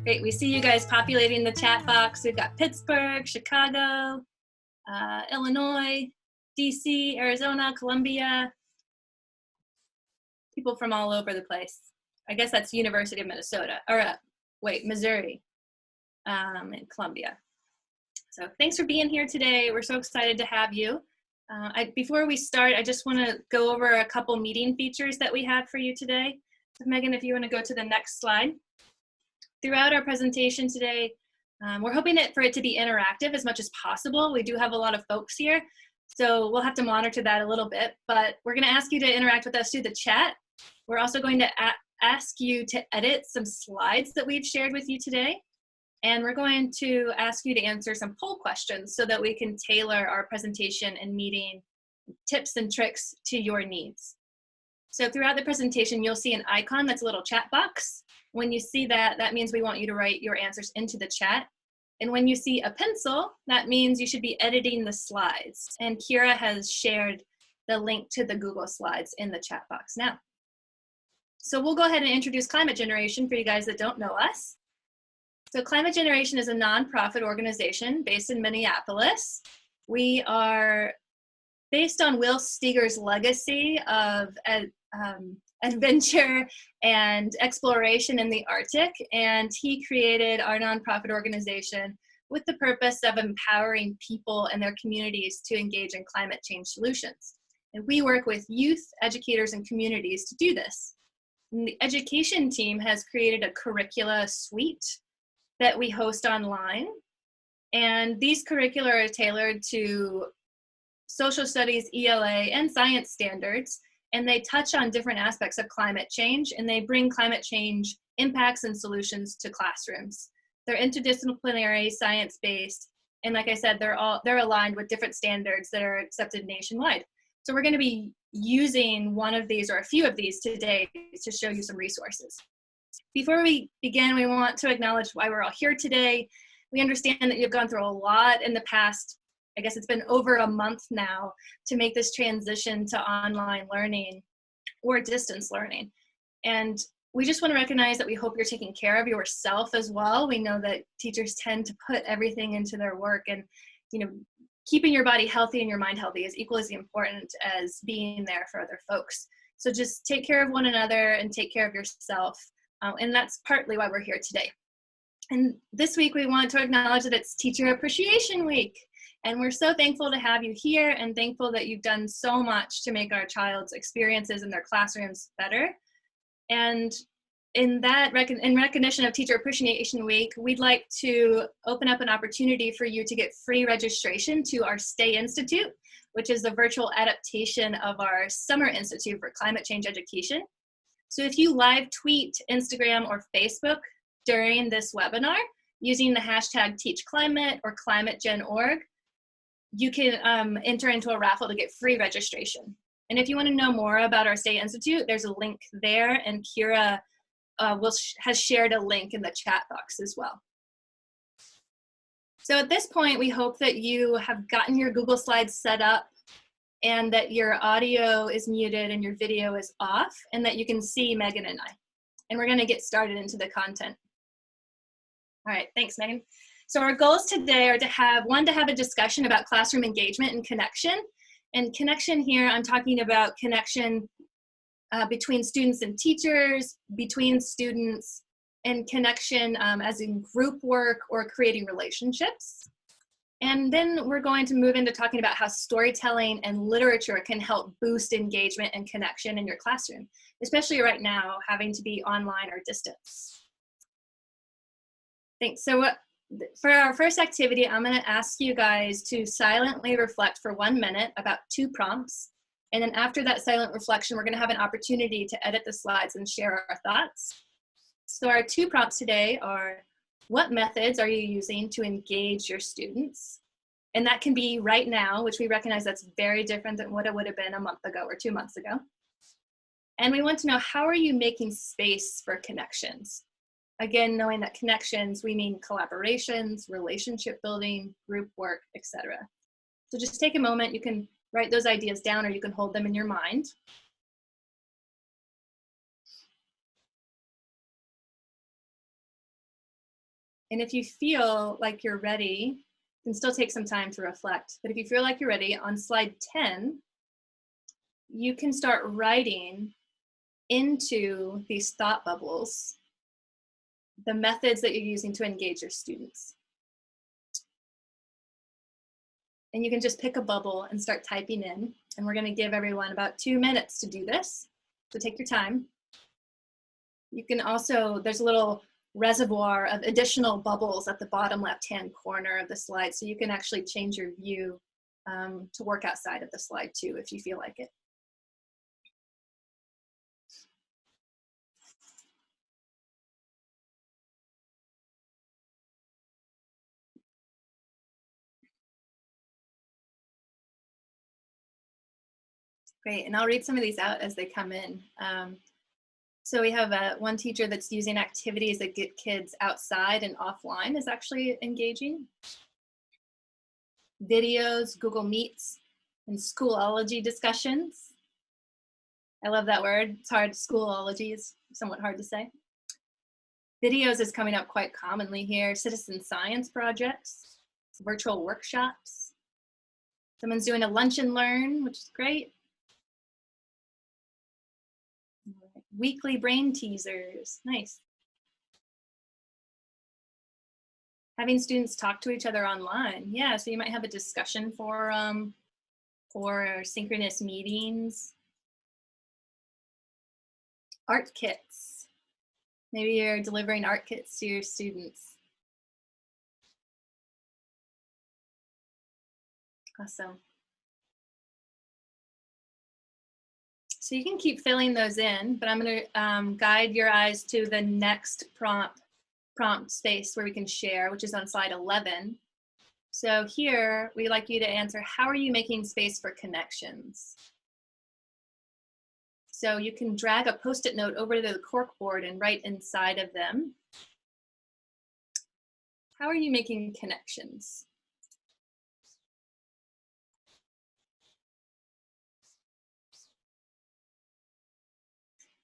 Great, we see you guys populating the chat box. We've got Pittsburgh, Chicago, Illinois, DC, Arizona, Columbia, people from all over the place. I guess that's University of Minnesota, or wait, Missouri, and Columbia. So thanks for being here today. We're so excited to have you. Before we start, I just want to go over a couple meeting features that we have for you today. So Megan, if you want to go to the next slide. Throughout our presentation today, we're hoping for it to be interactive as much as possible. We do have a lot of folks here, so we'll have to monitor that a little bit, but we're going to ask you to interact with us through the chat. We're also going to ask you to edit some slides that we've shared with you today. And we're going to ask you to answer some poll questions so that we can tailor our presentation and meeting tips and tricks to your needs. So throughout the presentation, you'll see an icon that's a little chat box. When you see that, that means we want you to write your answers into the chat. And when you see a pencil, that means you should be editing the slides. And Kira has shared the link to the Google Slides in the chat box now. So we'll go ahead and introduce Climate Generation for you guys that don't know us. So Climate Generation is a nonprofit organization based in Minneapolis. We are based on Will Steger's legacy of adventure and exploration in the Arctic, and he created our nonprofit organization with the purpose of empowering people and their communities to engage in climate change solutions. And we work with youth, educators, and communities to do this. And the education team has created a curricula suite that we host online, and these curricula are tailored to social studies, ELA, and science standards, and they touch on different aspects of climate change, and they bring climate change impacts and solutions to classrooms. They're interdisciplinary, science-based, and like I said, they're aligned with different standards that are accepted nationwide. So we're going to be using one of these or a few of these today to show you some resources. Before we begin, we want to acknowledge why we're all here today. We understand that you've gone through a lot in the past, I guess it's been over a month now, to make this transition to online learning or distance learning. And we just want to recognize that we hope you're taking care of yourself as well. We know that teachers tend to put everything into their work, and keeping your body healthy and your mind healthy is equally as important as being there for other folks. So just take care of one another and take care of yourself. And that's partly why we're here today. And this week we want to acknowledge that it's Teacher Appreciation Week. And we're so thankful to have you here and thankful that you've done so much to make our child's experiences in their classrooms better. And in recognition of Teacher Appreciation Week, we'd like to open up an opportunity for you to get free registration to our Stay Institute, which is the virtual adaptation of our Summer Institute for Climate Change Education. So if you live tweet, Instagram, or Facebook during this webinar using the hashtag #TeachClimate or ClimateGen.org, you can enter into a raffle to get free registration. And if you want to know more about our State Institute, there's a link there, and Kira has shared a link in the chat box as well. So at this point, we hope that you have gotten your Google Slides set up and that your audio is muted and your video is off, and that you can see Megan and I. And we're going to get started into the content. All right, thanks, Megan. So our goals today are to have a discussion about classroom engagement and connection. And connection here, I'm talking about connection between students and teachers, between students, and connection as in group work or creating relationships. And then we're going to move into talking about how storytelling and literature can help boost engagement and connection in your classroom, especially right now, having to be online or distance. Thanks. So for our first activity, I'm going to ask you guys to silently reflect for 1 minute about 2 prompts. And then after that silent reflection, we're going to have an opportunity to edit the slides and share our thoughts. So our 2 prompts today are, what methods are you using to engage your students? And that can be right now, which we recognize that's very different than what it would have been a month ago or 2 months ago. And we want to know, how are you making space for connections? Again, knowing that connections, we mean collaborations, relationship building, group work, etc. So just take a moment. You can write those ideas down or you can hold them in your mind. And if you feel like you're ready, you can still take some time to reflect. But if you feel like you're ready, on slide 10, you can start writing into these thought bubbles the methods that you're using to engage your students. And you can just pick a bubble and start typing in. And we're going to give everyone about 2 minutes to do this. So take your time. You can also, there's a little reservoir of additional bubbles at the bottom left-hand corner of the slide. So you can actually change your view to work outside of the slide too, if you feel like it. Great, and I'll read some of these out as they come in. So we have one teacher that's using activities that get kids outside and offline is actually engaging. Videos, Google Meets, and Schoolology discussions. I love that word. It's hard. Schoolology is somewhat hard to say. Videos is coming up quite commonly here. Citizen science projects, virtual workshops. Someone's doing a lunch and learn, which is great. Weekly brain teasers, nice. Having students talk to each other online. Yeah, so you might have a discussion forum or synchronous meetings. Art kits. Maybe you're delivering art kits to your students. Awesome. So you can keep filling those in, but I'm going to guide your eyes to the next prompt space where we can share, which is on slide 11. So here, we'd like you to answer, how are you making space for connections? So you can drag a Post-it note over to the corkboard and write inside of them. How are you making connections?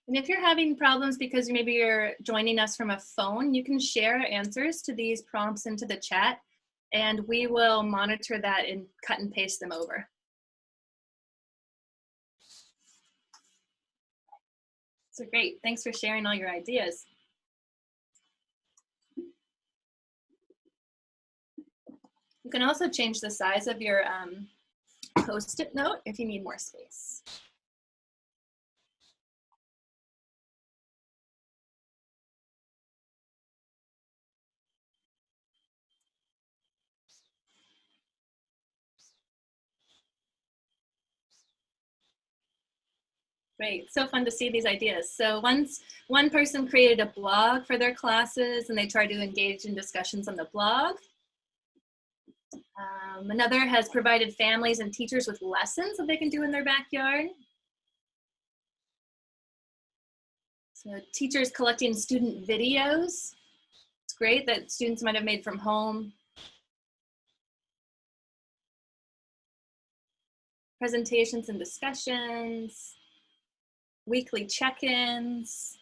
And if you're having problems because maybe you're joining us from a phone, you can share answers to these prompts into the chat, and we will monitor that and cut and paste them over. So great, thanks for sharing all your ideas. You can also change the size of your Post-it note if you need more space. Great, so fun to see these ideas. So once one person created a blog for their classes and they tried to engage in discussions on the blog. Another has provided families and teachers with lessons that they can do in their backyard. So teachers collecting student videos. It's great that students might have made from home. Presentations and discussions. Weekly check-ins.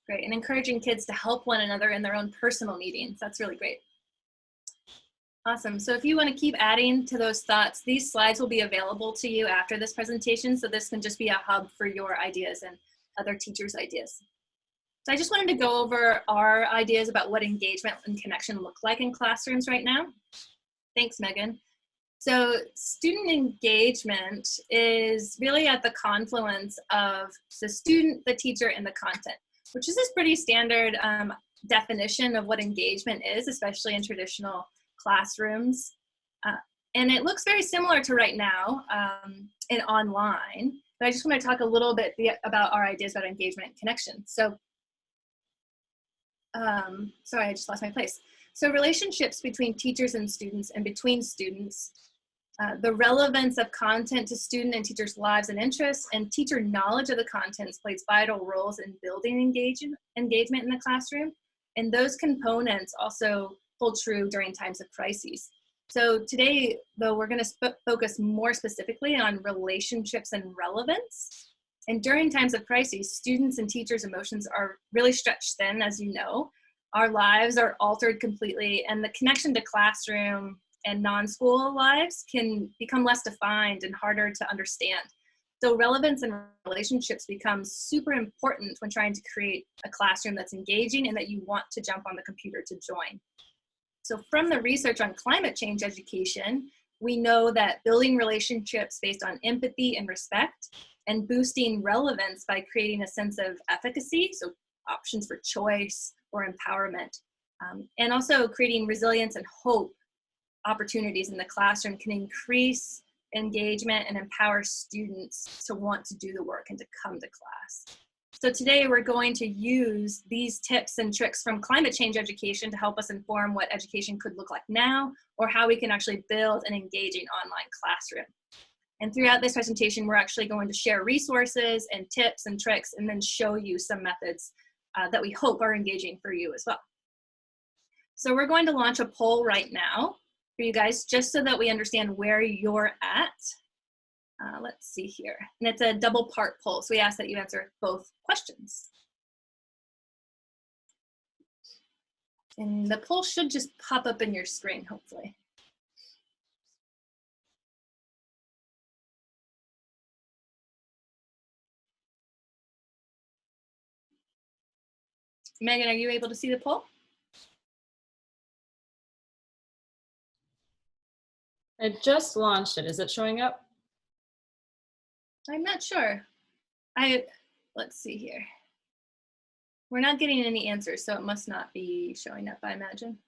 Great, and encouraging kids to help one another in their own personal meetings. That's really great. Awesome, so if you want to keep adding to those thoughts, these slides will be available to you after this presentation, so this can just be a hub for your ideas and other teachers' ideas. So I just wanted to go over our ideas about what engagement and connection look like in classrooms right now. Thanks, Megan. So student engagement is really at the confluence of the student, the teacher, and the content, which is this pretty standard definition of what engagement is, especially in traditional classrooms. And it looks very similar to right now in online, but I just want to talk a little bit about our ideas about engagement and connection. So, sorry, I just lost my place. So relationships between teachers and students and between students, the relevance of content to student and teachers' lives and interests, and teacher knowledge of the contents plays vital roles in building engagement in the classroom. And those components also hold true during times of crises. So today, though, we're going to focus more specifically on relationships and relevance. And during times of crises, students and teachers' emotions are really stretched thin, as you know. our lives are altered completely, and the connection to classroom and non-school lives can become less defined and harder to understand. So relevance and relationships become super important when trying to create a classroom that's engaging and that you want to jump on the computer to join. So from the research on climate change education, we know that building relationships based on empathy and respect, and boosting relevance by creating a sense of efficacy, so options for choice or empowerment, and also creating resilience and hope opportunities in the classroom can increase engagement and empower students to want to do the work and to come to class. So today we're going to use these tips and tricks from climate change education to help us inform what education could look like now, or how we can actually build an engaging online classroom. And throughout this presentation, we're actually going to share resources and tips and tricks, and then show you some methods that we hope are engaging for you as well. So we're going to launch a poll right now for you guys, just so that we understand where you're at. Let's see here. And it's a double part poll, so we ask that you answer both questions. And the poll should just pop up in your screen, hopefully. Megan, are you able to see the poll? I just launched it. Is it showing up? I'm not sure. Let's see here. We're not getting any answers, so it must not be showing up, I imagine.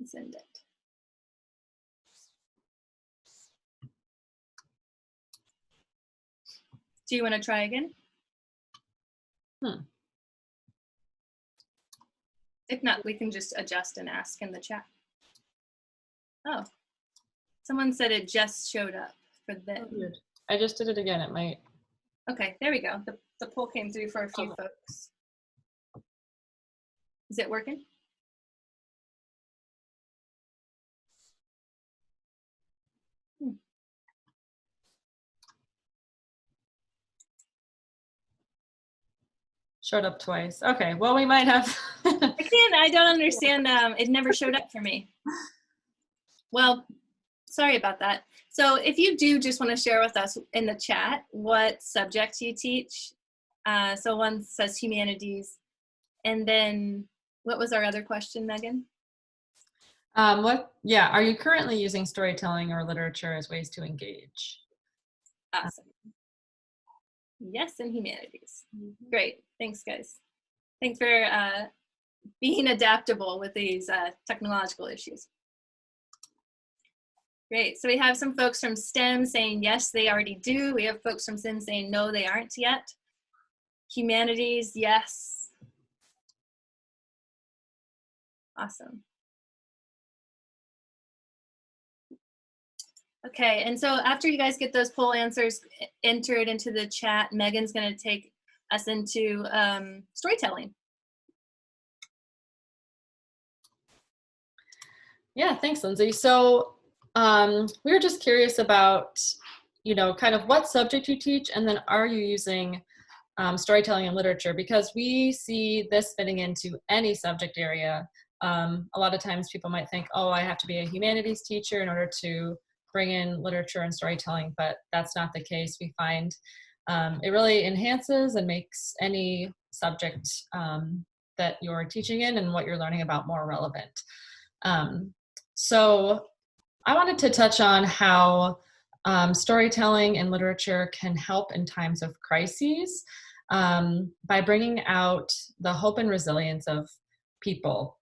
Send it. Do you want to try again? If not, we can just adjust and ask in the chat. Oh, someone said it just showed up for them. I just did it again. It might. Okay, there we go. The poll came through for a few folks. Is it working? Showed up twice. Okay, well, we might have. I don't understand. It never showed up for me. Well, sorry about that. So if you do just want to share with us in the chat what subjects you teach. So one says humanities. And then what was our other question, Megan? Yeah, are you currently using storytelling or literature as ways to engage? Awesome. Yes, and humanities. Great, thanks guys. Thanks for being adaptable with these technological issues. Great, so we have some folks from STEM saying yes, they already do. We have folks from SIM saying no, they aren't yet. Humanities, yes. Awesome. Okay, and so after you guys get those poll answers entered into the chat, Megan's going to take us into storytelling. Yeah, thanks, Lindsay. So we were just curious about, kind of what subject you teach, and then are you using storytelling and literature? Because we see this fitting into any subject area. A lot of times people might think, oh, I have to be a humanities teacher in order to bring in literature and storytelling, but that's not the case. We find it really enhances and makes any subject that you're teaching in and what you're learning about more relevant. So I wanted to touch on how storytelling and literature can help in times of crises by bringing out the hope and resilience of people,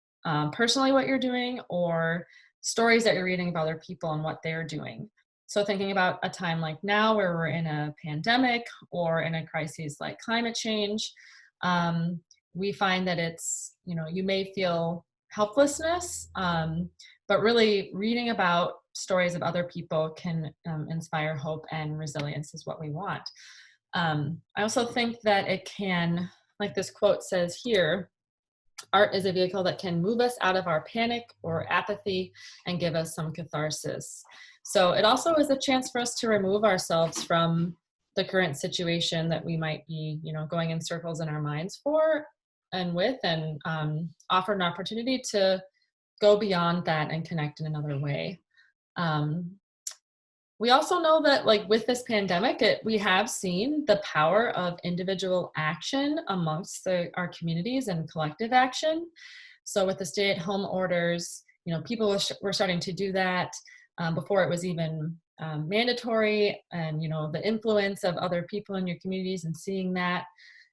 personally what you're doing, or stories that you're reading about other people and what they're doing. So thinking about a time like now where we're in a pandemic or in a crisis like climate change, we find that it's, you may feel helplessness, but really reading about stories of other people can inspire hope, and resilience is what we want. I also think that it can, like this quote says here, art is a vehicle that can move us out of our panic or apathy and give us some catharsis. So it also is a chance for us to remove ourselves from the current situation that we might be, going in circles in our minds for and with, and offer an opportunity to go beyond that and connect in another way. We also know that, like, with this pandemic, we have seen the power of individual action amongst our communities and collective action. So with the stay-at-home orders, people were starting to do that before it was even mandatory, and the influence of other people in your communities and seeing that,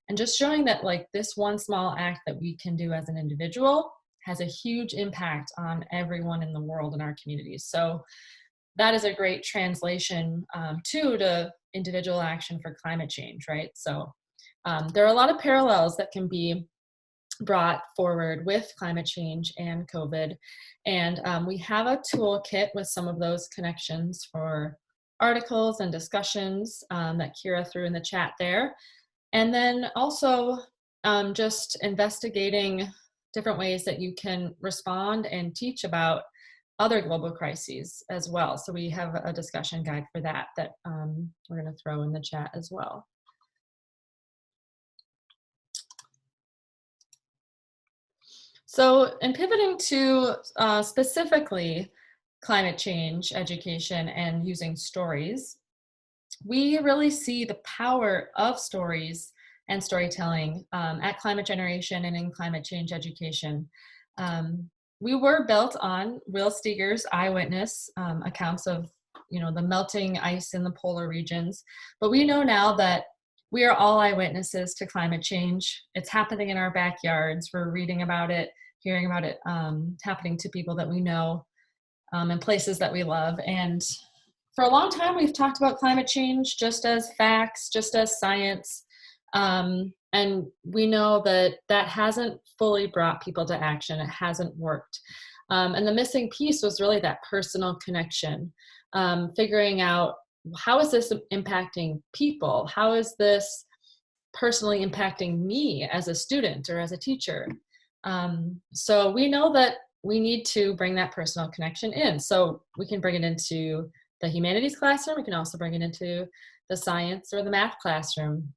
and just showing that, like, this one small act that we can do as an individual has a huge impact on everyone in the world in our communities. So that is a great translation to individual action for climate change, right? So there are a lot of parallels that can be brought forward with climate change and COVID. And we have a toolkit with some of those connections for articles and discussions that Kira threw in the chat there. And then also just investigating different ways that you can respond and teach about other global crises as well. So we have a discussion guide for that we're going to throw in the chat as well. So in pivoting to specifically climate change education and using stories, we really see the power of stories and storytelling at Climate Generation and in climate change education. We were built on Will Steger's eyewitness accounts of, the melting ice in the polar regions. But we know now that we are all eyewitnesses to climate change. It's happening in our backyards. We're reading about it, hearing about it happening to people that we know in places that we love. And for a long time, we've talked about climate change just as facts, just as science. And we know that hasn't fully brought people to action. It hasn't worked. And the missing piece was really that personal connection, figuring out, how is this impacting people? How is this personally impacting me as a student or as a teacher? So we know that we need to bring that personal connection in. So we can bring it into the humanities classroom. We can also bring it into the science or the math classroom.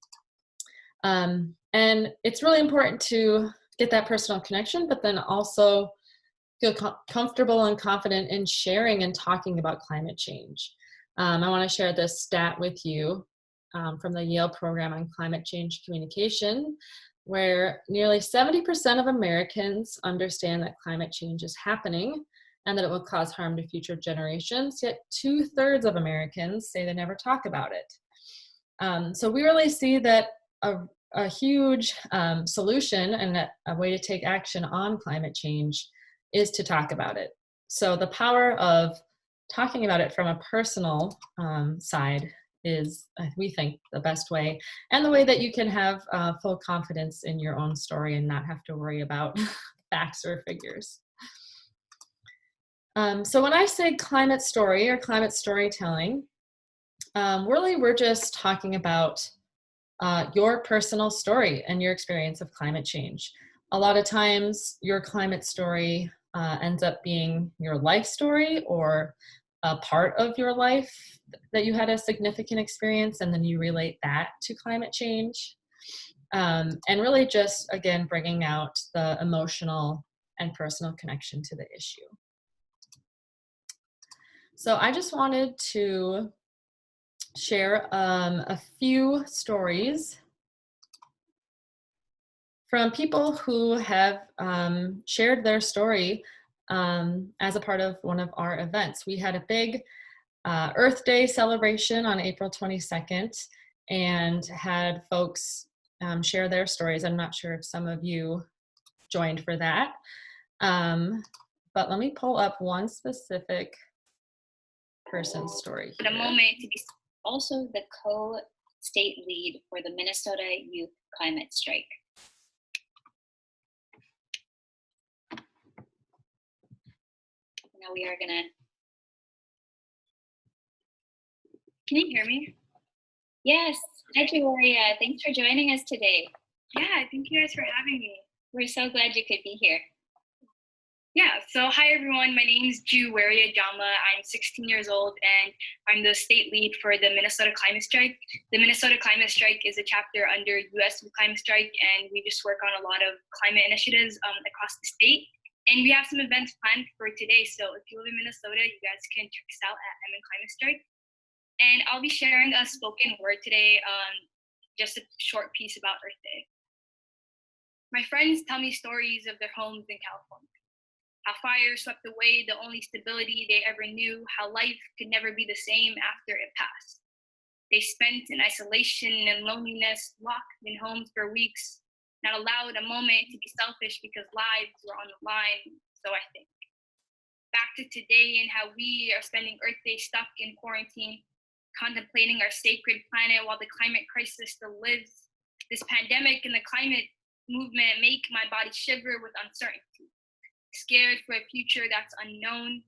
And it's really important to get that personal connection, but then also feel comfortable and confident in sharing and talking about climate change. I want to share this stat with you from the Yale program on climate change communication, where nearly 70% of Americans understand that climate change is happening and that it will cause harm to future generations, yet 2/3 of Americans say they never talk about it. So we really see that a huge solution and a way to take action on climate change is to talk about it. So the power of talking about it from a personal side is, we think, the best way, and the way that you can have full confidence in your own story and not have to worry about facts or figures. So when I say climate story or climate storytelling, really we're just talking about your personal story and your experience of climate change. A lot of times your climate story ends up being your life story, or a part of your life that you had a significant experience, and then you relate that to climate change. And really just, again, bringing out the emotional and personal connection to the issue. So I just wanted to share a few stories from people who have shared their story as a part of one of our events. We had a big Earth Day celebration on April 22nd and had folks share their stories. I'm not sure if some of you joined for that, but let me pull up one specific person's story here. At a moment to be also the co-state lead for the Minnesota Youth Climate Strike. Now we are gonna, can you hear me? Yes, hi Julia, thanks for joining us today. Yeah, thank you guys for having me. We're so glad you could be here. Yeah, so hi everyone, my name is Juwaria Jama. I'm 16 years old and I'm the state lead for the Minnesota Climate Strike. The Minnesota Climate Strike is a chapter under US Climate Strike, and we just work on a lot of climate initiatives across the state. And we have some events planned for today, so if you live in Minnesota, you guys can check us out at MN Climate Strike. And I'll be sharing a spoken word today, just a short piece about Earth Day. My friends tell me stories of their homes in California. How fire swept away the only stability they ever knew, how life could never be the same after it passed. They spent in isolation and loneliness, locked in homes for weeks, not allowed a moment to be selfish because lives were on the line, so I think. Back to today and how we are spending Earth Day stuck in quarantine, contemplating our sacred planet while the climate crisis still lives. This pandemic and the climate movement make my body shiver with uncertainty. Scared for a future that's unknown,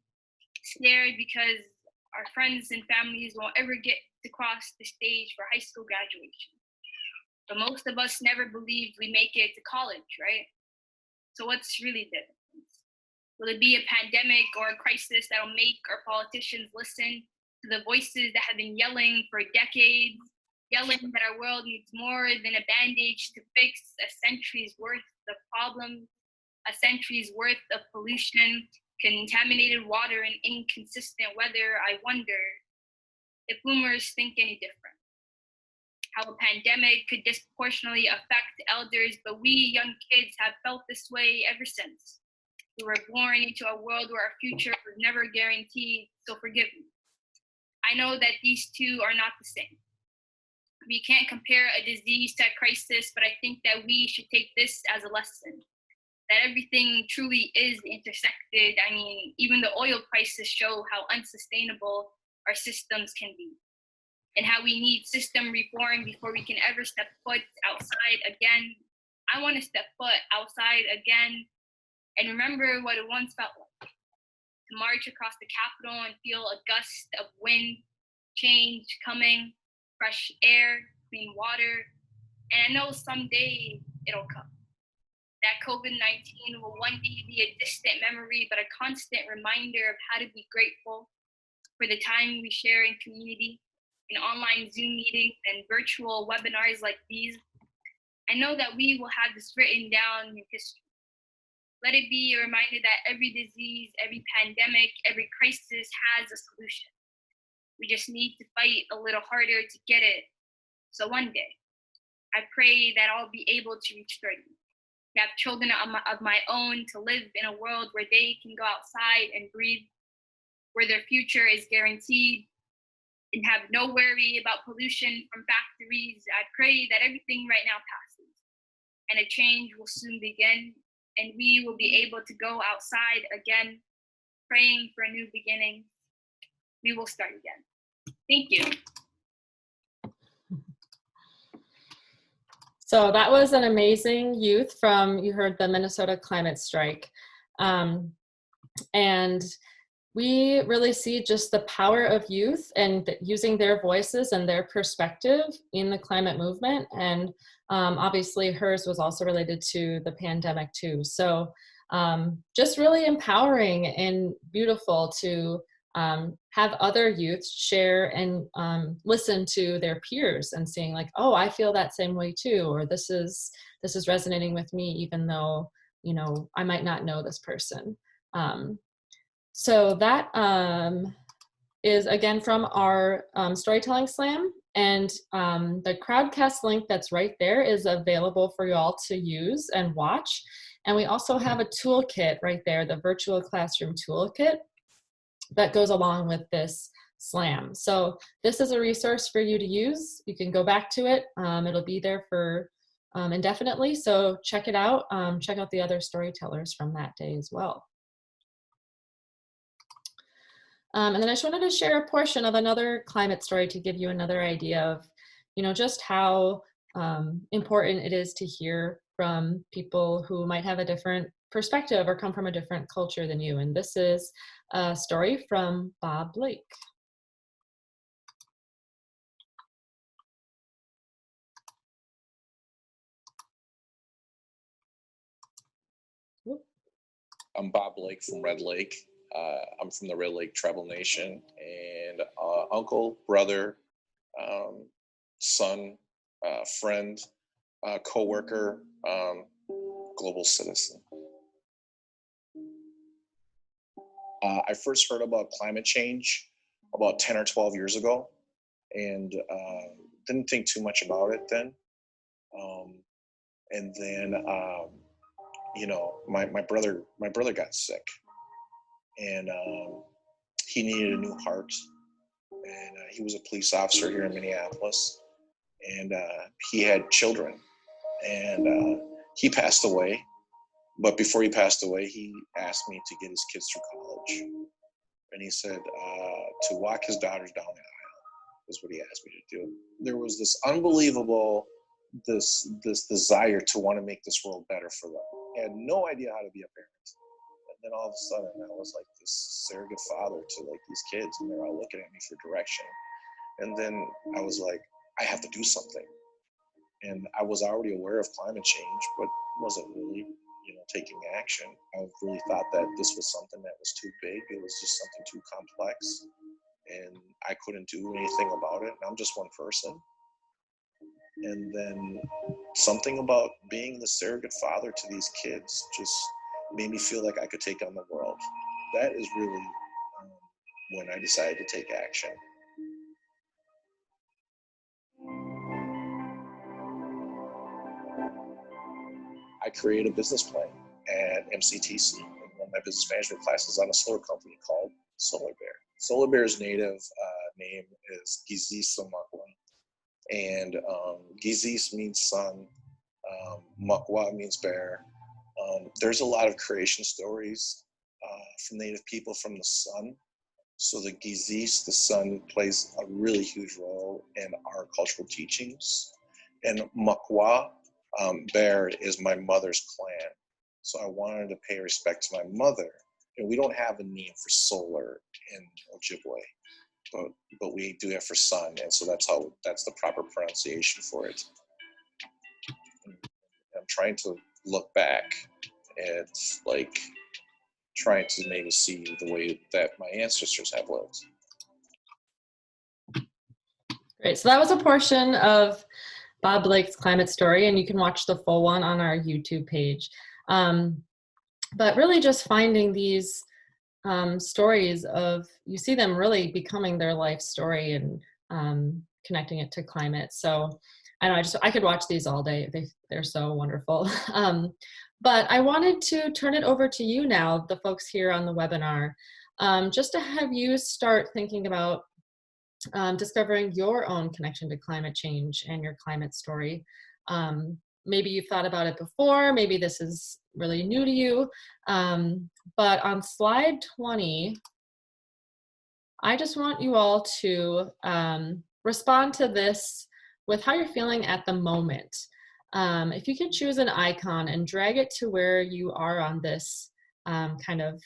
scared because our friends and families won't ever get to cross the stage for high school graduation. But most of us never believed we make it to college, right? So what's really the difference? Will it be a pandemic or a crisis that'll make our politicians listen to the voices that have been yelling for decades, yelling that our world needs more than a bandage to fix a century's worth of problems, a century's worth of pollution, contaminated water, and inconsistent weather? I wonder if boomers think any different. How a pandemic could disproportionately affect elders, but we young kids have felt this way ever since. We were born into a world where our future was never guaranteed, so forgive me. I know that these two are not the same. We can't compare a disease to a crisis, but I think that we should take this as a lesson. That everything truly is intersected. I mean, even the oil prices show how unsustainable our systems can be, and how we need system reform before we can ever step foot outside again. I want to step foot outside again and remember what it once felt like. To march across the Capitol and feel a gust of wind, change coming, fresh air, clean water, and I know someday it'll come. That COVID-19 will one day be a distant memory, but a constant reminder of how to be grateful for the time we share in community, in online Zoom meetings and virtual webinars like these. I know that we will have this written down in history. Let it be a reminder that every disease, every pandemic, every crisis has a solution. We just need to fight a little harder to get it. So one day, I pray that I'll be able to reach 30. Have children of my own to live in a world where they can go outside and breathe, where their future is guaranteed, and have no worry about pollution from factories. I pray that everything right now passes, and a change will soon begin, and we will be able to go outside again, praying for a new beginning. We will start again. Thank you. So that was an amazing youth from, you heard the Minnesota Climate Strike. And we really see just the power of youth and using their voices and their perspective in the climate movement. And obviously hers was also related to the pandemic too. So just really empowering and beautiful to have other youth share and listen to their peers and seeing like, oh, I feel that same way too, or this is resonating with me, even though, you know, I might not know this person. So that is again from our storytelling slam, and the crowdcast link that's right there is available for you all to use and watch. And we also have a toolkit right there, the virtual classroom toolkit, that goes along with this slam. So this is a resource for you to use. You can go back to it. It'll be there for indefinitely. So check it out. Check out the other storytellers from that day as well. And then I just wanted to share a portion of another climate story to give you another idea of, you know, just how important it is to hear from people who might have a different perspective or come from a different culture than you. And this is a story from Bob Blake. I'm Bob Lake from Red Lake. I'm from the Red Lake Tribal Nation, and uncle, brother, son, friend, co-worker, global citizen. I first heard about climate change about 10 or 12 years ago, and didn't think too much about it then. And then, you know, my brother got sick, and he needed a new heart. And he was a police officer here in Minneapolis, and he had children, and he passed away. But before he passed away, he asked me to get his kids through college, and he said to walk his daughters down the aisle is what he asked me to do. There was this unbelievable this desire to want to make this world better for them. I had no idea how to be a parent. And then all of a sudden I was like this surrogate father to like these kids, and they're all looking at me for direction. And then I was like, I have to do something. And I was already aware of climate change, but wasn't really, you know, taking action. I really thought that this was something that was too big. It was just something too complex, and I couldn't do anything about it. And I'm just one person. And then something about being the surrogate father to these kids just made me feel like I could take on the world. That is really when I decided to take action. I created a business plan at MCTC. And one of my business management classes on a solar company called Solar Bear. Solar Bear's native name is Gizis Makwa. And Gizis means sun, Makwa means bear. There's a lot of creation stories from native people from the sun. So the Gizis, the sun, plays a really huge role in our cultural teachings. And Makwa, bear, is my mother's clan. So I wanted to pay respect to my mother. And we don't have a name for solar in Ojibwe. But we do have for sun, and so that's the proper pronunciation for it. I'm trying to look back at like trying to maybe see the way that my ancestors have lived. Great. So that was a portion of Bob Blake's climate story, and you can watch the full one on our YouTube page. But really just finding these stories of, you see them really becoming their life story and connecting it to climate. So I know I could watch these all day. They're so wonderful. But I wanted to turn it over to you now, the folks here on the webinar, just to have you start thinking about discovering your own connection to climate change and your climate story. Maybe you've thought about it before, maybe this is really new to you, but on slide 20, I just want you all to respond to this with how you're feeling at the moment. If you could choose an icon and drag it to where you are on this kind of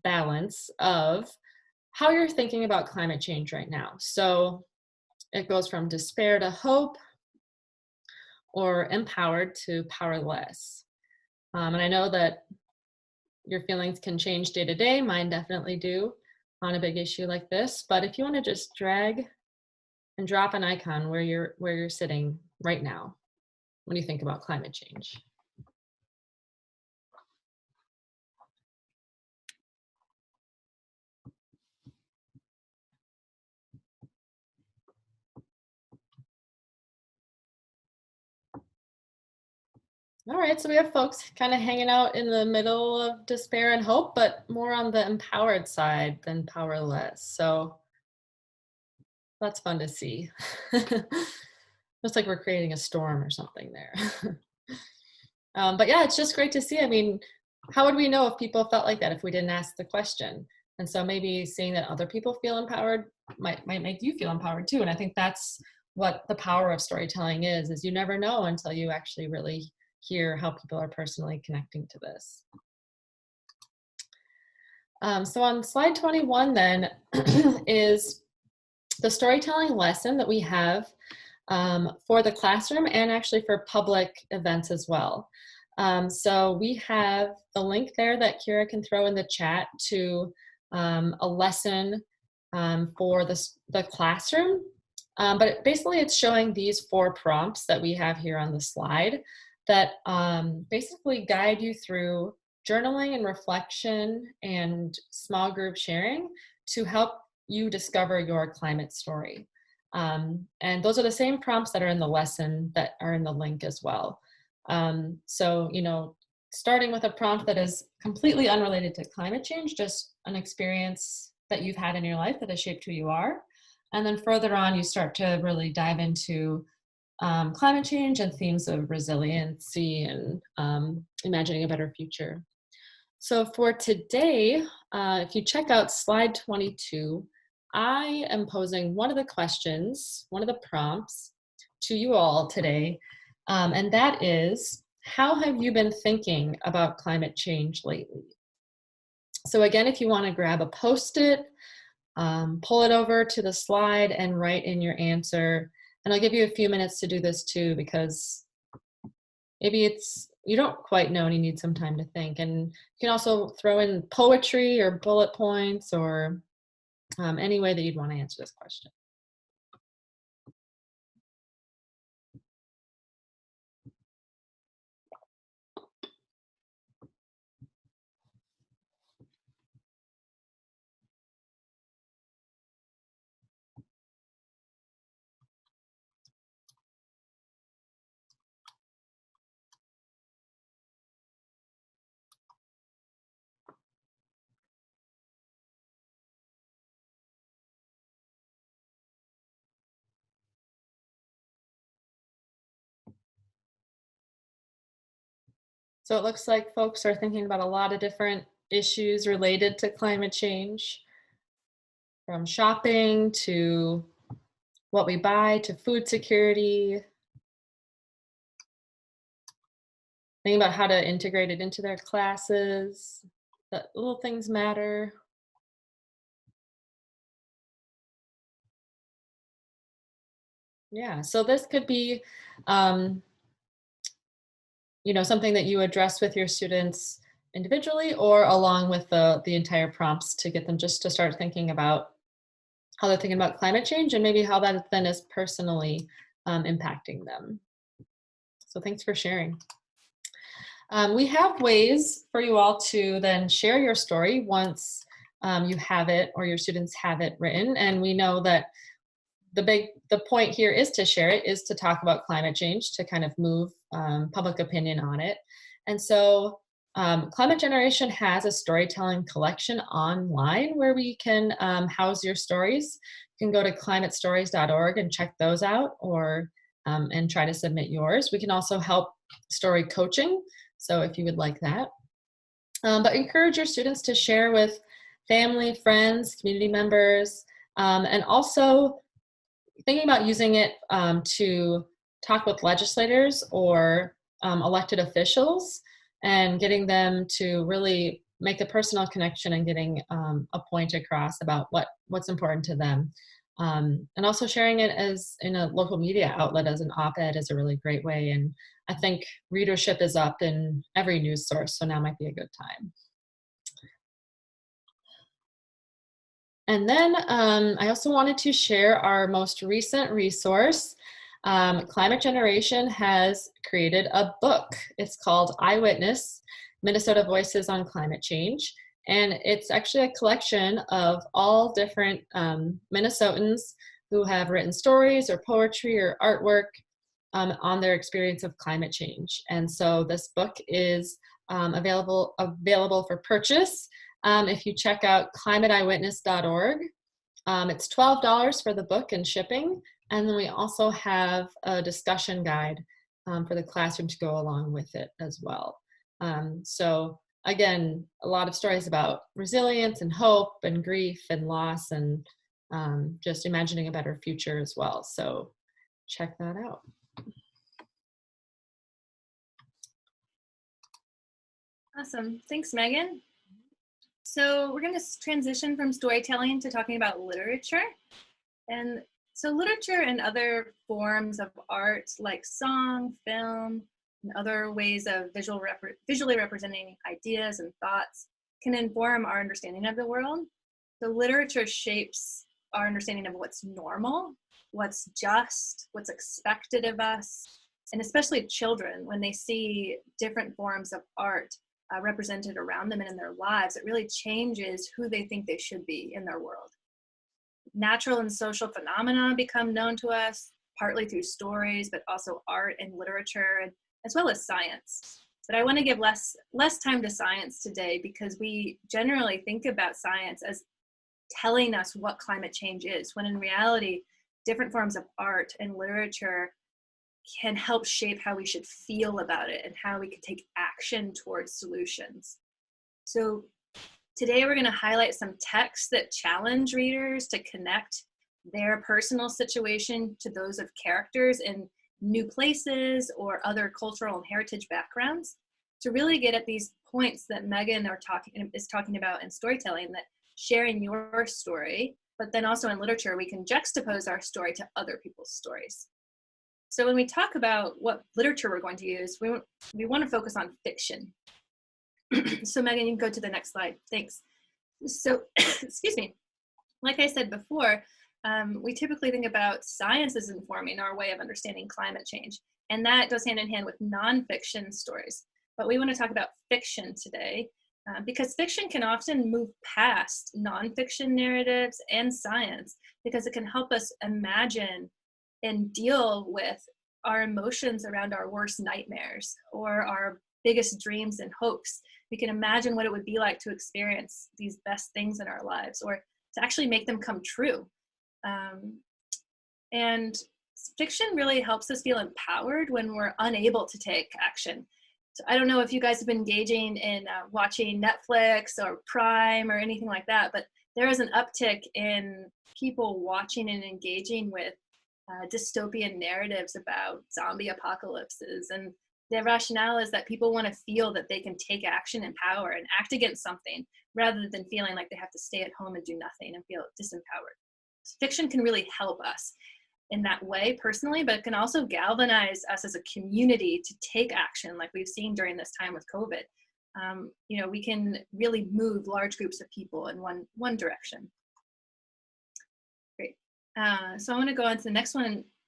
balance of how you're thinking about climate change right now. So it goes from despair to hope, or empowered to powerless. And I know that your feelings can change day to day. Mine definitely do on a big issue like this. But if you want to just drag and drop an icon where you're sitting right now when you think about climate change. All right, so we have folks kind of hanging out in the middle of despair and hope, but more on the empowered side than powerless. So that's fun to see. Looks like we're creating a storm or something there. But yeah, it's just great to see. I mean, how would we know if people felt like that if we didn't ask the question? And so maybe seeing that other people feel empowered might make you feel empowered too. And I think that's what the power of storytelling is you never know until you actually really hear how people are personally connecting to this. So on slide 21 then is the storytelling lesson that we have for the classroom and actually for public events as well. So we have the link there that Kira can throw in the chat to a lesson for the classroom. But basically it's showing these 4 prompts that we have here on the slide that basically guide you through journaling and reflection and small group sharing to help you discover your climate story. And those are the same prompts that are in the lesson that are in the link as well. So, you know, starting with a prompt that is completely unrelated to climate change, just an experience that you've had in your life that has shaped who you are. And then further on, you start to really dive into climate change and themes of resiliency and imagining a better future. So for today, if you check out slide 22, I am posing one of the questions, one of the prompts to you all today, and that is, how have you been thinking about climate change lately? So again, if you want to grab a Post-it, pull it over to the slide and write in your answer. And I'll give you a few minutes to do this too, because maybe you don't quite know and you need some time to think. And you can also throw in poetry or bullet points or any way that you'd want to answer this question. So it looks like folks are thinking about a lot of different issues related to climate change, from shopping to what we buy to food security, thinking about how to integrate it into their classes, that little things matter. Yeah, so this could be, you know, something that you address with your students individually or along with the entire prompts to get them just to start thinking about how they're thinking about climate change and maybe how that then is personally impacting them. So thanks for sharing. We have ways for you all to then share your story once you have it or your students have it written. And we know that the point here is to share it, is to talk about climate change, to kind of move public opinion on it. And so Climate Generation has a storytelling collection online where we can house your stories. You can go to climatestories.org and check those out, or and try to submit yours. We can also help story coaching, so if you would like that. But encourage your students to share with family, friends, community members, and also thinking about using it to talk with legislators or elected officials and getting them to really make a personal connection and getting a point across about what's important to them. And also sharing it as in a local media outlet as an op-ed is a really great way. And I think readership is up in every news source, so now might be a good time. And then I also wanted to share our most recent resource. Climate Generation has created a book. It's called Eyewitness, Minnesota Voices on Climate Change. And it's actually a collection of all different Minnesotans who have written stories or poetry or artwork on their experience of climate change. And so this book is available for purchase. If you check out climateeyewitness.org, it's $12 for the book and shipping. And then we also have a discussion guide for the classroom to go along with it as well. So again, a lot of stories about resilience and hope and grief and loss and just imagining a better future as well. So check that out. Awesome. Thanks, Megan. So we're going to transition from storytelling to talking about literature. And so literature and other forms of art like song, film, and other ways of visually representing ideas and thoughts can inform our understanding of the world. So literature shapes our understanding of what's normal, what's just, what's expected of us, and especially children, when they see different forms of art represented around them and in their lives, it really changes who they think they should be in their world. Natural and social phenomena become known to us, partly through stories, but also art and literature, as well as science. But I want to give less time to science today, because we generally think about science as telling us what climate change is, when in reality, different forms of art and literature can help shape how we should feel about it and how we can take action towards solutions. So today we're going to highlight some texts that challenge readers to connect their personal situation to those of characters in new places or other cultural and heritage backgrounds, to really get at these points that Megan is talking about in storytelling, that sharing your story, but then also in literature, we can juxtapose our story to other people's stories. So when we talk about what literature we're going to use, we want to focus on fiction. So Megan, you can go to the next slide. Thanks. So, excuse me. Like I said before, we typically think about science as informing our way of understanding climate change, and that goes hand in hand with nonfiction stories. But we want to talk about fiction today, because fiction can often move past nonfiction narratives and science, because it can help us imagine and deal with our emotions around our worst nightmares or our biggest dreams and hopes. We can imagine what it would be like to experience these best things in our lives, or to actually make them come true. And fiction really helps us feel empowered when we're unable to take action. So I don't know if you guys have been engaging in watching Netflix or Prime or anything like that, but there is an uptick in people watching and engaging with dystopian narratives about zombie apocalypses. And the rationale is that people want to feel that they can take action and power and act against something, rather than feeling like they have to stay at home and do nothing and feel disempowered. So fiction can really help us in that way personally, but it can also galvanize us as a community to take action, like we've seen during this time with COVID. We can really move large groups of people in one direction. Great. So I want to go on to the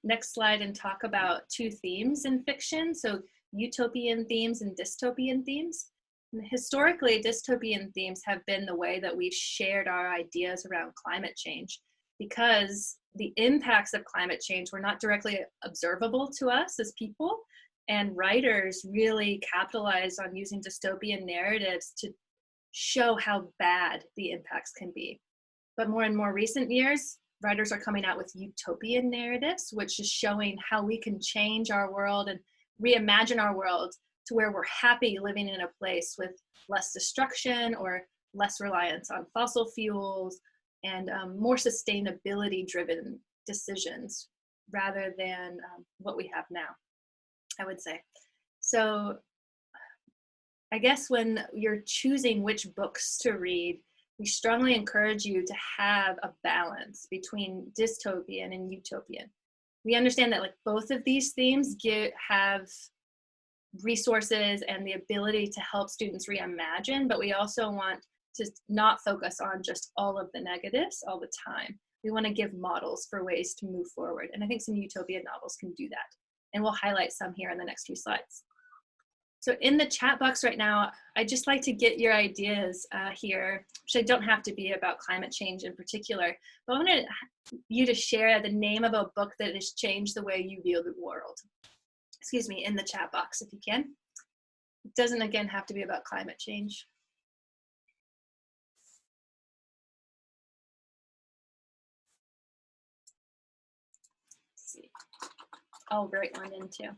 next slide and talk about two themes in fiction. So utopian themes and dystopian themes. And historically, dystopian themes have been the way that we've shared our ideas around climate change, because the impacts of climate change were not directly observable to us as people, and writers really capitalized on using dystopian narratives to show how bad the impacts can be. But more and more recent years, writers are coming out with utopian narratives, which is showing how we can change our world and reimagine our world to where we're happy living in a place with less destruction or less reliance on fossil fuels, and more sustainability driven decisions rather than what we have now, I would say. So I guess when you're choosing which books to read, we strongly encourage you to have a balance between dystopian and utopian. We understand that both of these themes have resources and the ability to help students reimagine, but we also want to not focus on just all of the negatives all the time. We want to give models for ways to move forward. And I think some utopian novels can do that. And we'll highlight some here in the next few slides. So in the chat box right now, I'd just like to get your ideas here, which don't have to be about climate change in particular, but I wanted you to share the name of a book that has changed the way you view the world. Excuse me, in the chat box if you can. It doesn't, again, have to be about climate change. I'll write one in too.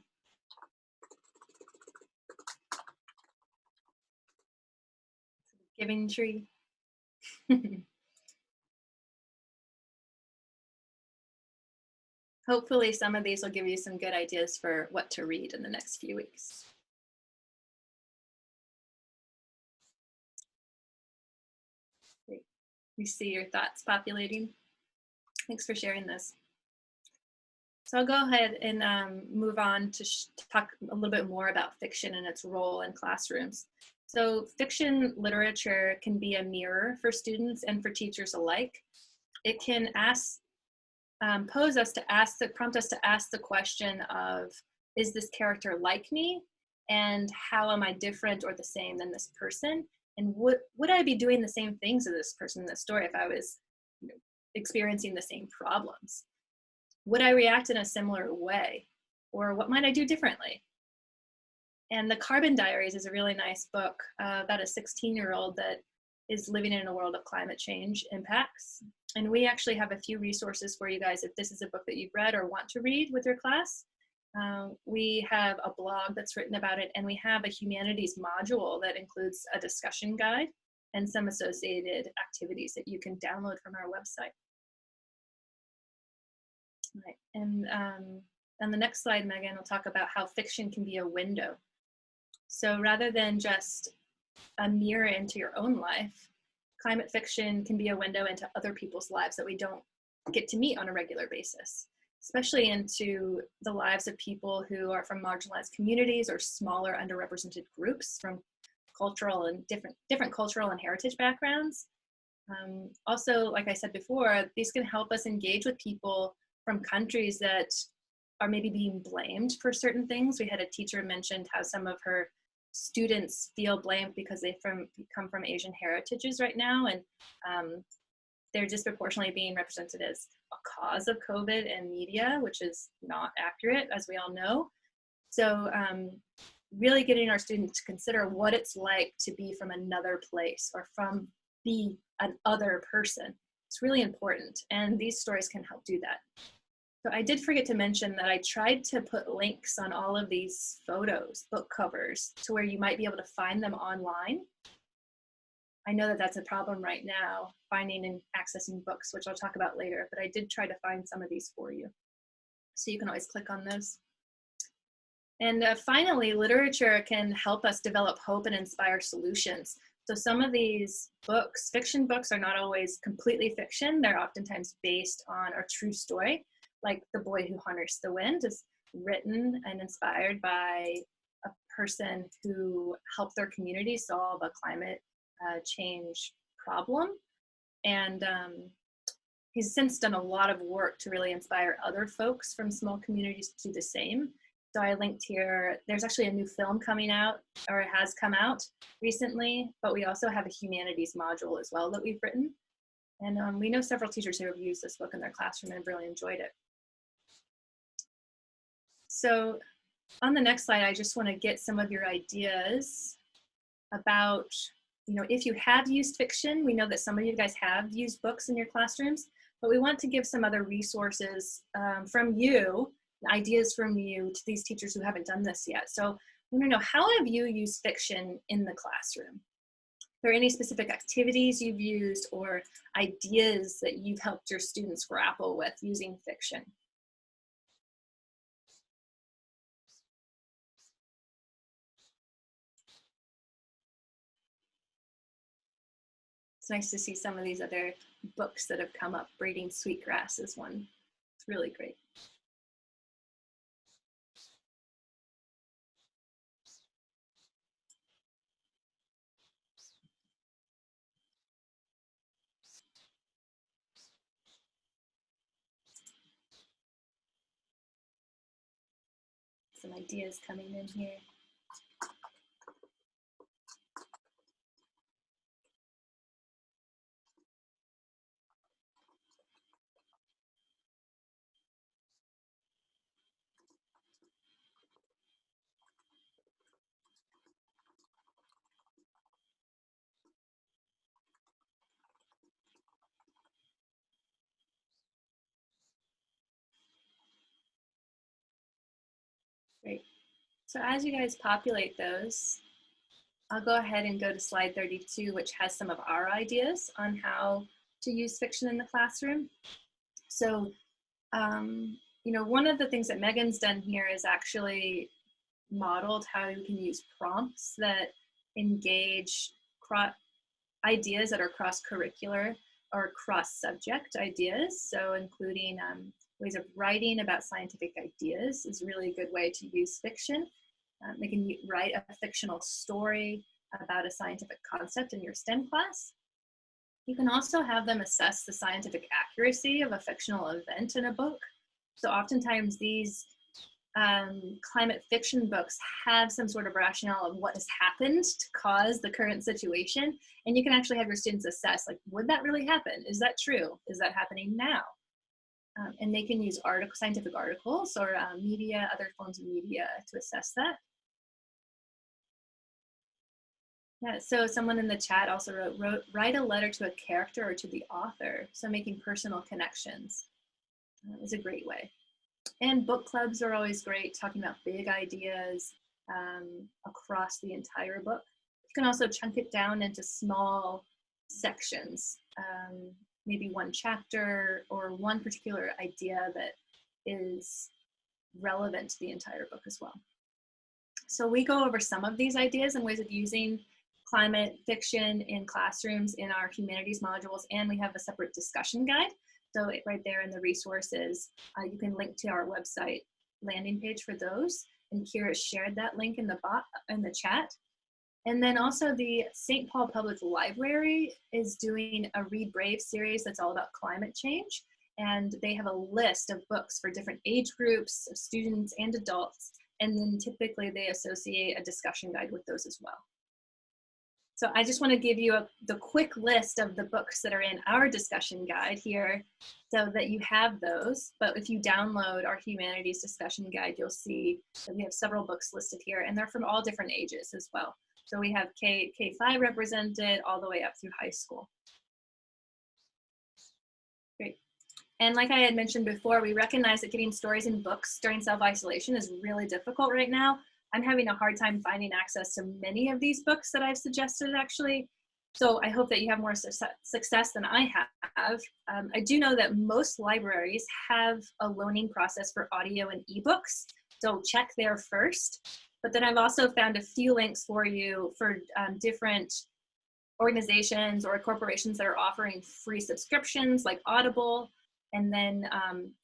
Giving tree. Hopefully some of these will give you some good ideas for what to read in the next few weeks. Great. We see your thoughts populating. Thanks for sharing this. So I'll go ahead and move on to talk a little bit more about fiction and its role in classrooms. So fiction literature can be a mirror for students and for teachers alike. It can prompt us to ask the question of, is this character like me? And how am I different or the same than this person? And would I be doing the same things as this person in the story if I was, you know, experiencing the same problems? Would I react in a similar way? Or what might I do differently? And The Carbon Diaries is a really nice book about a 16-year-old that is living in a world of climate change impacts. And we actually have a few resources for you guys if this is a book that you've read or want to read with your class. We have a blog that's written about it, and we have a humanities module that includes a discussion guide and some associated activities that you can download from our website. Right. And on the next slide, Megan will talk about how fiction can be a window. So rather than just a mirror into your own life, climate fiction can be a window into other people's lives that we don't get to meet on a regular basis, especially into the lives of people who are from marginalized communities or smaller underrepresented groups from cultural and different cultural and heritage backgrounds. Also, like I said before, these can help us engage with people from countries that are maybe being blamed for certain things. We had a teacher mentioned how some of her students feel blamed because they come from Asian heritages right now, and they're disproportionately being represented as a cause of COVID in media, which is not accurate, as we all know. So really getting our students to consider what it's like to be from another place or be an other person. It's really important, and these stories can help do that. So I did forget to mention that I tried to put links on all of these photos, book covers, to where you might be able to find them online. I know that that's a problem right now, finding and accessing books, which I'll talk about later, but I did try to find some of these for you. So you can always click on those. And finally, literature can help us develop hope and inspire solutions. So some of these books, fiction books, are not always completely fiction. They're oftentimes based on a true story. Like The Boy Who Harnessed the Wind is written and inspired by a person who helped their community solve a climate change problem. And he's since done a lot of work to really inspire other folks from small communities to do the same. So I linked here, there's actually a new film coming out, or it has come out recently, but we also have a humanities module as well that we've written. And we know several teachers who have used this book in their classroom and have really enjoyed it. So on the next slide, I just want to get some of your ideas about, if you have used fiction. We know that some of you guys have used books in your classrooms, but we want to give some other resources from you, ideas from you to these teachers who haven't done this yet. So I want to know, how have you used fiction in the classroom? Are there any specific activities you've used or ideas that you've helped your students grapple with using fiction? It's nice to see some of these other books that have come up. Braiding Sweetgrass is one. It's really great. Some ideas coming in here. Great. So as you guys populate those, I'll go ahead and go to slide 32, which has some of our ideas on how to use fiction in the classroom. So, one of the things that Megan's done here is actually modeled how you can use prompts that engage ideas that are cross-curricular or cross-subject ideas. So including ways of writing about scientific ideas is really a good way to use fiction. They can write a fictional story about a scientific concept in your STEM class. You can also have them assess the scientific accuracy of a fictional event in a book. So oftentimes these climate fiction books have some sort of rationale of what has happened to cause the current situation. And you can actually have your students assess, like, would that really happen? Is that true? Is that happening now? And they can use scientific articles or media, other forms of media to assess that. Yeah, so someone in the chat also wrote, write a letter to a character or to the author. So making personal connections is a great way. And book clubs are always great, talking about big ideas across the entire book. You can also chunk it down into small sections, maybe one chapter or one particular idea that is relevant to the entire book as well. So we go over some of these ideas and ways of using climate fiction in classrooms in our humanities modules, and we have a separate discussion guide. So right there in the resources, you can link to our website landing page for those. And Kira shared that link in the chat. And then also the St. Paul Public Library is doing a Read Brave series that's all about climate change. And they have a list of books for different age groups, of students and adults. And then typically they associate a discussion guide with those as well. So I just want to give you the quick list of the books that are in our discussion guide here so that you have those. But if you download our humanities discussion guide, you'll see that we have several books listed here, and they're from all different ages as well. So we have K-5 represented all the way up through high school. Great. And like I had mentioned before, we recognize that getting stories in books during self-isolation is really difficult right now. I'm having a hard time finding access to many of these books that I've suggested, actually. So I hope that you have more success than I have. I do know that most libraries have a loaning process for audio and ebooks, so check there first. But then I've also found a few links for you for different organizations or corporations that are offering free subscriptions like Audible. And then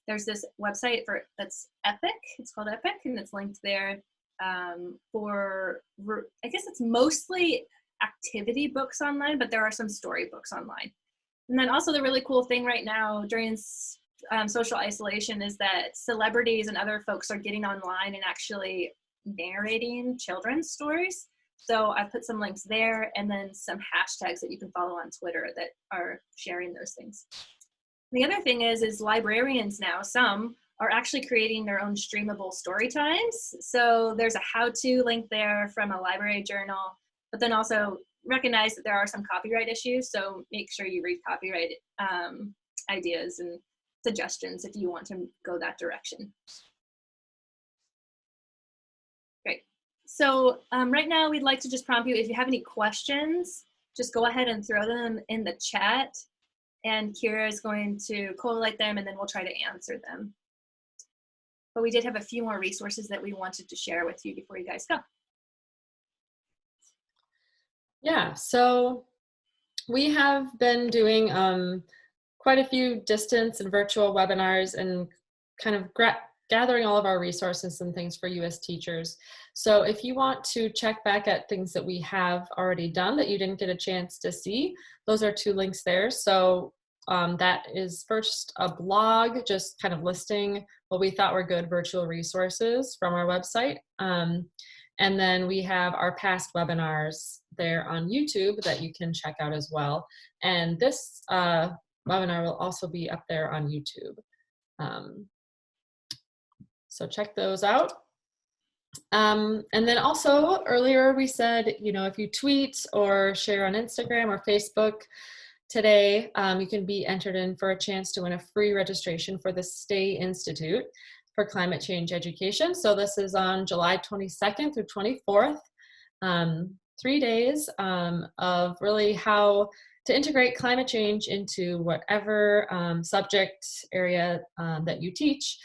there's this website that's Epic. It's called Epic, and it's linked there. I guess it's mostly activity books online, but there are some story books online. And then also the really cool thing right now during social isolation is that celebrities and other folks are getting online and actually narrating children's stories. So I've put some links there and then some hashtags that you can follow on Twitter that are sharing those things. The other thing is librarians now, some are actually creating their own streamable story times. So there's a how-to link there from a library journal, but then also recognize that there are some copyright issues. So make sure you read copyright ideas and suggestions if you want to go that direction. Great. So right now we'd like to just prompt you, if you have any questions, just go ahead and throw them in the chat, and Kira is going to collate them and then we'll try to answer them. But we did have a few more resources that we wanted to share with you before you guys go. Yeah, so we have been doing quite a few distance and virtual webinars and kind of gathering all of our resources and things for US teachers. So if you want to check back at things that we have already done that you didn't get a chance to see, those are 2 links there. So that is first a blog, just kind of listing what we thought were good virtual resources from our website. And then we have our past webinars there on YouTube that you can check out as well. And this webinar will also be up there on YouTube. So check those out. And then also earlier we said, you know, if you tweet or share on Instagram or Facebook today, you can be entered in for a chance to win a free registration for the Stay Institute for Climate Change Education. So this is on July 22nd through 24th, 3 days of really how to integrate climate change into whatever subject area that you teach.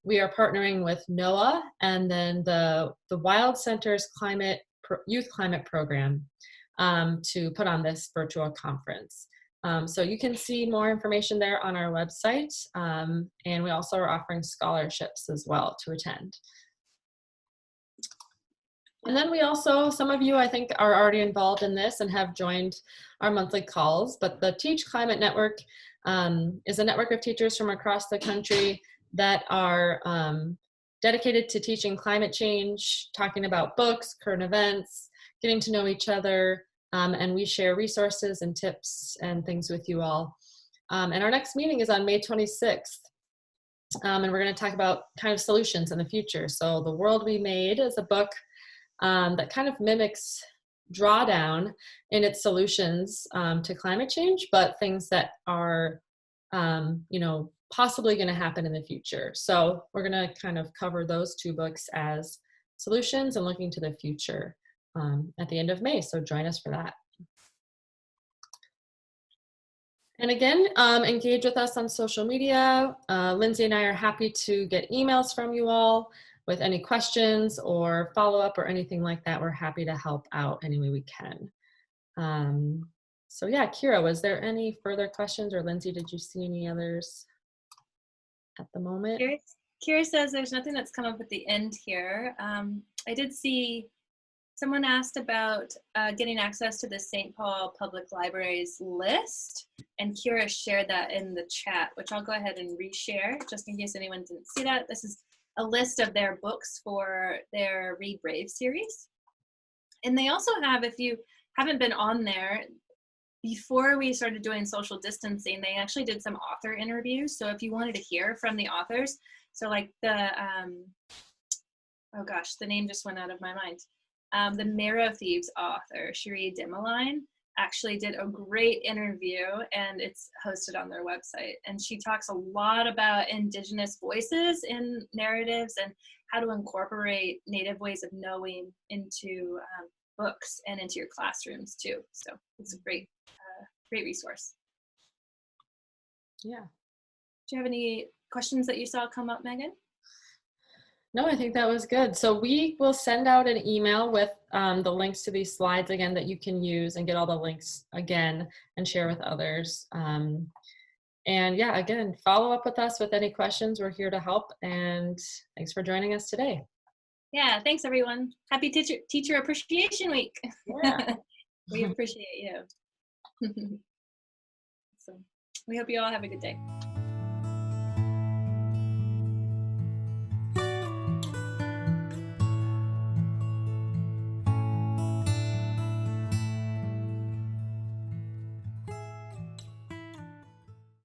We are partnering with NOAA and then the Wild Center's Youth Climate Program to put on this virtual conference. So you can see more information there on our website. And we also are offering scholarships as well to attend. And then we also, some of you I think are already involved in this and have joined our monthly calls, but the Teach Climate Network is a network of teachers from across the country that are dedicated to teaching climate change, talking about books, current events, getting to know each other, and we share resources and tips and things with you all. And our next meeting is on May 26th. And we're going to talk about kind of solutions in the future. So The World We Made is a book that kind of mimics Drawdown in its solutions to climate change, but things that are, you know, possibly going to happen in the future. So we're going to kind of cover those two books as solutions and looking to the future at the end of May. So join us for that. And again, engage with us on social media. Lindsay and I are happy to get emails from you all with any questions or follow-up or anything like that. We're happy to help out any way we can. So yeah, Kira, was there any further questions, or Lindsay, did you see any others at the moment? Kira says there's nothing that's come up at the end here. I did see someone asked about getting access to the St. Paul Public Library's list, and Kira shared that in the chat, which I'll go ahead and reshare just in case anyone didn't see that. This is a list of their books for their Read Brave series. And they also have, if you haven't been on there, before we started doing social distancing, they actually did some author interviews. So if you wanted to hear from the authors, so like the, oh gosh, the name just went out of my mind. The Marrow Thieves author, Cherie Dimeline, actually did a great interview, and it's hosted on their website. And she talks a lot about Indigenous voices in narratives and how to incorporate Native ways of knowing into books and into your classrooms too. So it's a great resource. Yeah. Do you have any questions that you saw come up, Megan? No, I think that was good. So we will send out an email with the links to these slides again that you can use and get all the links again and share with others. And yeah, again, follow up with us with any questions. We're here to help, and thanks for joining us today. Yeah, thanks everyone. Happy Teacher Appreciation Week. Yeah. We appreciate you. So we hope you all have a good day.